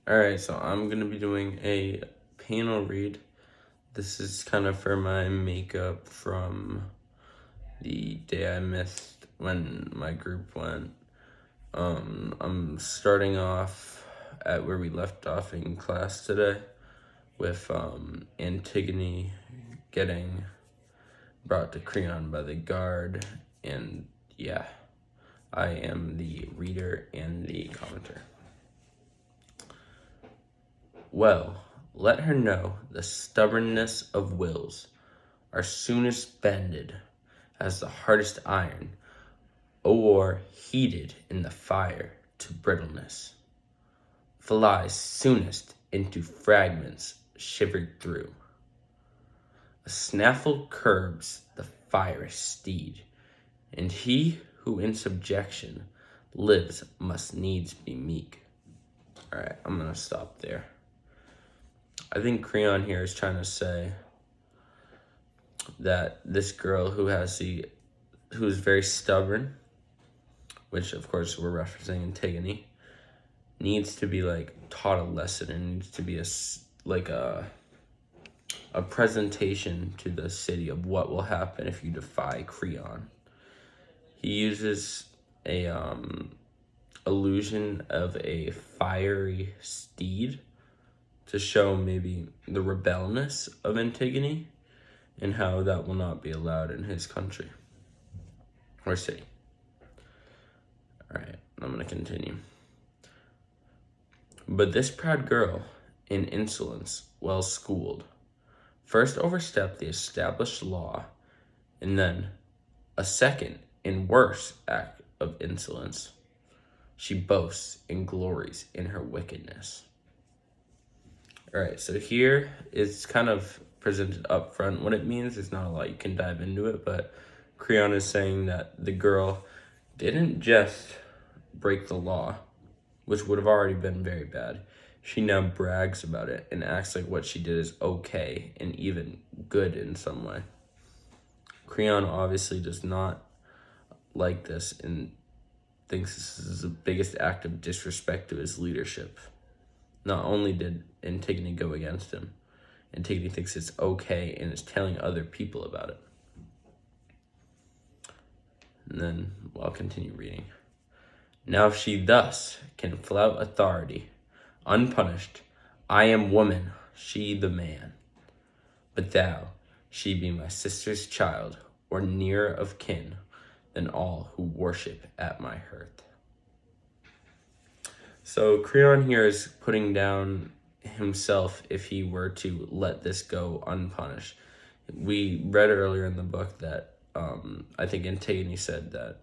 Alright, so I'm gonna be doing a panel read. This is kind of for my makeup from the day I missed when my group went. I'm starting off at where we left off in class today with Antigone getting brought to Creon by the guard, and yeah, I am the reader and the commenter. Well, let her know the stubbornness of wills are soonest bended as the hardest iron, or heated in the fire to brittleness, flies soonest into fragments shivered through. A snaffle curbs the fiery steed, and he who in subjection lives must needs be meek. Alright, I'm gonna stop there. I think Creon here is trying to say that this girl who's very stubborn, which of course we're referencing Antigone, needs to be taught a lesson and needs to be a presentation to the city of what will happen if you defy Creon. He uses a illusion of a fiery steed to show maybe the rebelliousness of Antigone and how that will not be allowed in his country or city. All right, I'm going to continue. But this proud girl, in insolence well schooled, first overstepped the established law, and then a second and worse act of insolence. She boasts and glories in her wickedness. All right, so here it's kind of presented up front what it means. There's not a lot you can dive into it, but Creon is saying that the girl didn't just break the law, which would have already been very bad. She now brags about it and acts like what she did is okay and even good in some way. Creon obviously does not like this and thinks this is the biggest act of disrespect to his leadership. Not only did Antigone go against him, Antigone thinks it's okay and is telling other people about it. And then I'll continue reading. Now if she thus can flout authority, unpunished, I am woman, she the man. But thou, she be my sister's child, or nearer of kin than all who worship at my hearth. So Creon here is putting down himself if he were to let this go unpunished. We read earlier in the book that I think Antigone said that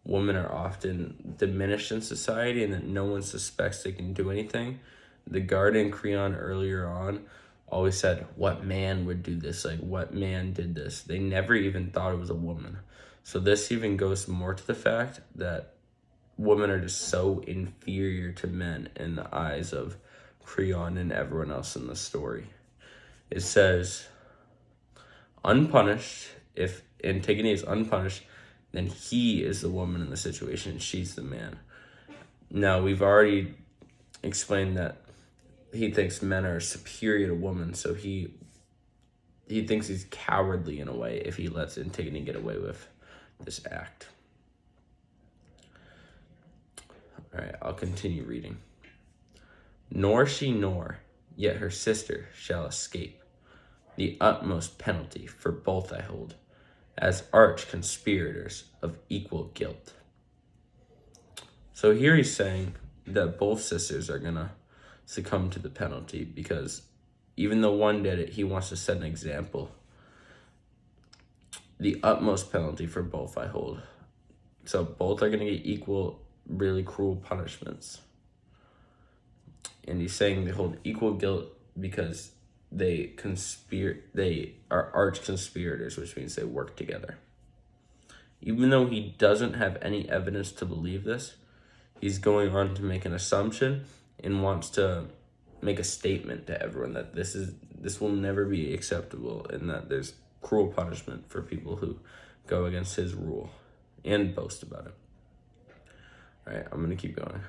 women are often diminished in society and that no one suspects they can do anything. The guard in Creon earlier on always said, what man would do this? What man did this? They never even thought it was a woman. So this even goes more to the fact that women are just so inferior to men in the eyes of Creon and everyone else in the story. It says, unpunished, if Antigone is unpunished, then he is the woman in the situation, she's the man. Now, we've already explained that he thinks men are superior to women, so he thinks he's cowardly in a way if he lets Antigone get away with this act. All right, I'll continue reading. Nor she nor, yet her sister shall escape the utmost penalty for both I hold, as arch conspirators of equal guilt. So here he's saying that both sisters are gonna succumb to the penalty because even though one did it, he wants to set an example. The utmost penalty for both I hold. So both are gonna get equal, really cruel punishments. And he's saying they hold equal guilt because they are arch conspirators, which means they work together. Even though he doesn't have any evidence to believe this, he's going on to make an assumption and wants to make a statement to everyone that this will never be acceptable and that there's cruel punishment for people who go against his rule and boast about it. All right, I'm going to keep going.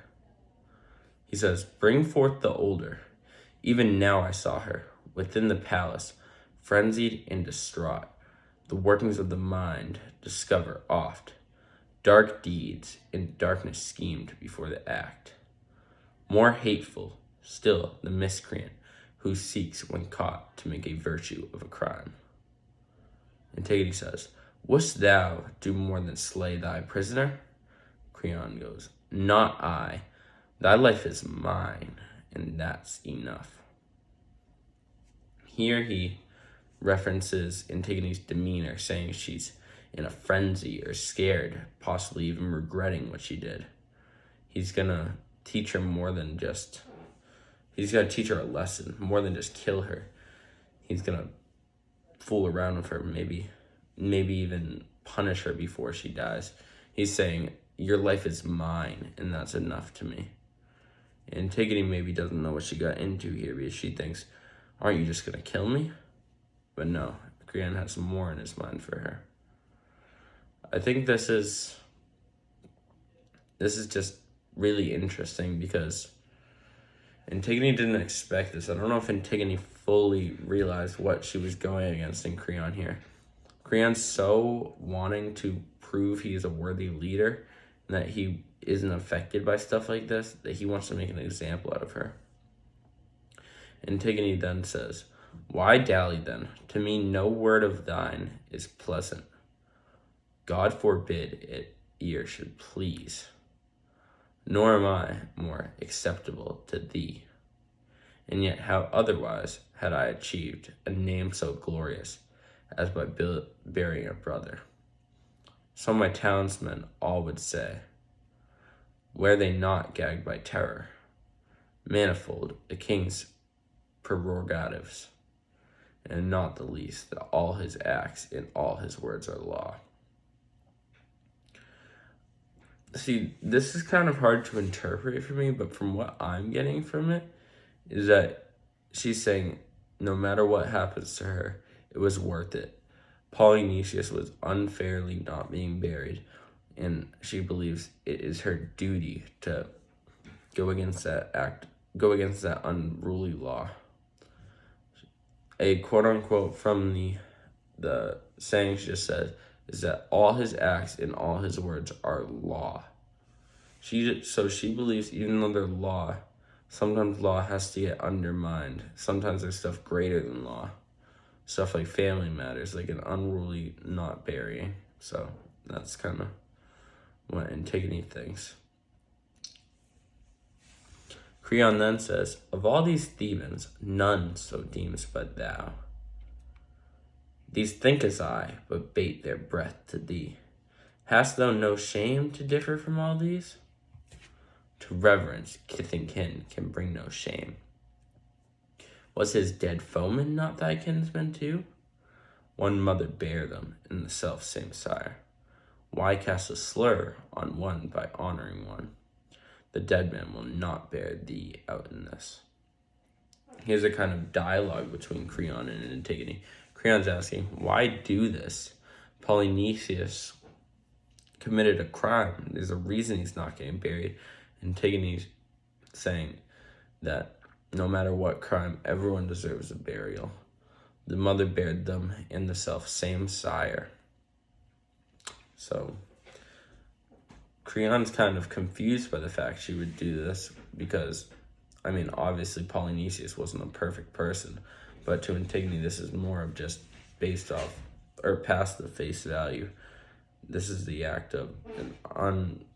He says, "Bring forth the older. Even now I saw her, within the palace, frenzied and distraught. The workings of the mind discover oft. Dark deeds in darkness schemed before the act. More hateful still the miscreant who seeks when caught to make a virtue of a crime." Antigone says, "Wouldst thou do more than slay thy prisoner?" Creon goes, "Not I. Thy life is mine, and that's enough." Here he references Antigone's demeanor, saying she's in a frenzy or scared, possibly even regretting what she did. He's gonna teach her more than just, he's gonna teach her a lesson, more than just kill her. He's gonna fool around with her, maybe even punish her before she dies. He's saying, your life is mine, and that's enough to me. Antigone maybe doesn't know what she got into here because she thinks, aren't you just gonna kill me? But no, Creon has more in his mind for her. I think this is just really interesting because Antigone didn't expect this. I don't know if Antigone fully realized what she was going against in Creon here. Creon's so wanting to prove he's a worthy leader and that he isn't affected by stuff like this, that he wants to make an example out of her. Antigone then says, "Why dally then? To me no word of thine is pleasant. God forbid it ear should please. Nor am I more acceptable to thee. And yet how otherwise had I achieved a name so glorious as by burying a brother? So my townsmen all would say, were they not gagged by terror? Manifold the king's prerogatives, and not the least that all his acts and all his words are law." See, this is kind of hard to interpret for me, but from what I'm getting from it is that she's saying no matter what happens to her, it was worth it. Polynesius was unfairly not being buried, and she believes it is her duty to go against that unruly law. A quote-unquote from the saying she just said is that all his acts and all his words are law. So she believes even though they're law, sometimes law has to get undermined. Sometimes there's stuff greater than law. Stuff like family matters, like an unruly not burying. So that's kind of what Antigone thinks. Creon then says, "Of all these Thebans, none so deems but thou. These think as I, but bate their breath to thee. Hast thou no shame to differ from all these? To reverence kith and kin can bring no shame. Was his dead foeman not thy kinsman too? One mother bare them in the self same sire. Why cast a slur on one by honoring one? The dead man will not bear thee out in this." Here's a kind of dialogue between Creon and Antigone. Creon's asking, why do this? Polynesius committed a crime. There's a reason he's not getting buried. Antigone's saying that no matter what crime, everyone deserves a burial. The mother bared them in the self same sire. So Creon's kind of confused by the fact she would do this because, I mean, obviously Polynesius wasn't a perfect person, but to Antigone, this is more of just based off or past the face value. This is the act of an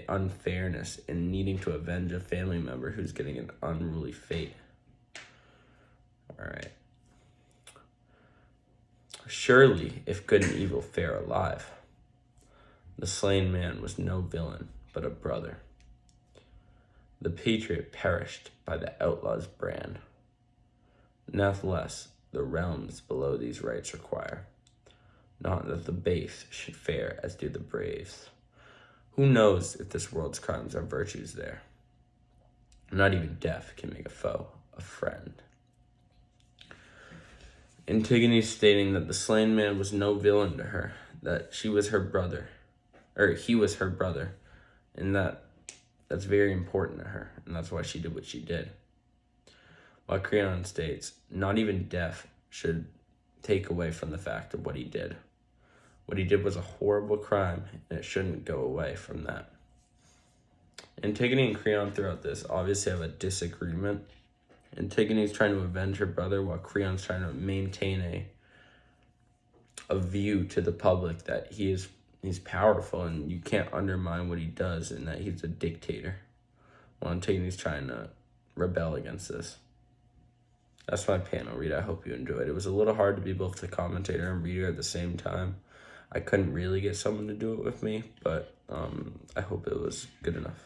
unfairness in needing to avenge a family member who's getting an unruly fate. All right. "Surely, if good and evil fare alive, the slain man was no villain, but a brother. The patriot perished by the outlaw's brand. Nathless, the realms below these rights require, not that the base should fare as do the braves. Who knows if this world's crimes are virtues there? Not even death can make a foe a friend." Antigone stating that the slain man was no villain to her, that he was her brother, and that That's very important to her, and that's why she did what she did. While Creon states, not even death should take away from the fact of what he did. What he did was a horrible crime, and it shouldn't go away from that. Antigone and Creon throughout this obviously have a disagreement. Antigone's trying to avenge her brother, while Creon's trying to maintain a view to the public that he's powerful and you can't undermine what he does, and that he's a dictator. While Antigone's trying to rebel against this. That's my panel read. I hope you enjoyed. It was a little hard to be both the commentator and reader at the same time. I couldn't really get someone to do it with me, but I hope it was good enough.